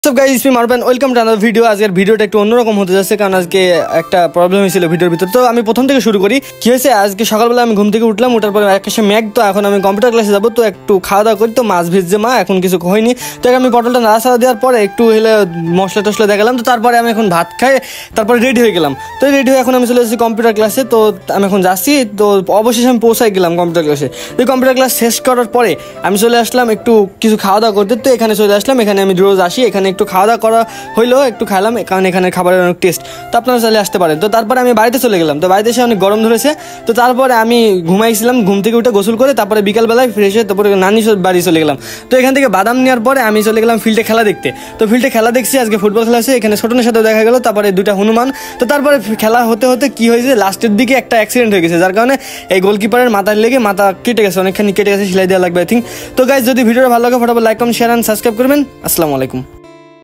সব guys it's me Maruf welcome to another video. আজকের ভিডিওটা একটু অন্যরকম হতে যাচ্ছে কারণ আজকে একটা প্রবলেম হয়েছিল ভিডিওর ভিতর। তো আমি প্রথম থেকে শুরু করি। কি হয়েছে, আজকে সকালবেলা আমি ঘুম থেকে উঠলাম, ওঠার পরে একটা মেঘ, তো এখন আমি কম্পিউটার ক্লাসে যাবো, তো একটু খাওয়া দাওয়া করি, তো মাছ ভিজছে মা, এখন কিছু হয়নি। তো আমি পটলটা নাড়াচাড়া দেওয়ার পরে একটু হলে মশলা টশলা দেখালাম, তো তারপরে আমি এখন ভাত খাই, তারপরে রেডি হয়ে গেলাম। তো রেডি হয়ে এখন আমি চলে এসেছি কম্পিউটার ক্লাসে। তো আমি এখন যাচ্ছি, তো অবশেষে আমি পৌঁছাই গেলাম কম্পিউটার ক্লাসে। তো কম্পিউটার ক্লাস শেষ করার পরে আমি চলে আসলাম একটু কিছু খাওয়া দাওয়া করতে। তো এখানে চলে আসলাম, এখানে আমি রোজ আসি, এখানে একটু খাওয়া দাওয়া করা হইলো, একটু খাইলাম কারণ এখানে খাবারের অনেক টেস্ট। তো আপনারা চাইলে আসতে পারেন। তো তারপরে আমি বাড়িতে চলে গেলাম, তো বাড়িতে এসে অনেক গরম ধরেছে। তো তারপরে আমি ঘুমাইছিলাম, ঘুম থেকে উঠে গোসল করে তারপরে বিকালবেলায় ফ্রেশ হয়ে তারপরে নানি বাড়ি চলে গেলাম। তো এখান থেকে বাদাম নেওয়ার পরে আমি চলে গেলাম ফিল্ডে খেলা দেখতে। তো ফিল্ডে খেলা দেখছি, আজকে ফুটবল খেলা আছে, এখানে ছোটনের সাথেও দেখা গেল, তারপরে দুইটা হনুমান। তো তারপরে খেলা হতে হতে কি হয়েছে, লাস্টের দিকে একটা অ্যাক্সিডেন্ট হয়ে গেছে, যার কারণে এই গোলকিপারের মাথার লেগে মাথা কেটে গেছে, অনেকখানি কেটে গেছে, সেলাই দেওয়া লাগবে আই থিঙ্ক। তো গাইস, যদি ভিডিওটা ভালো লাগে ফটাফট like comment share and subscribe করবেন। আসসালামু আলাইকুম।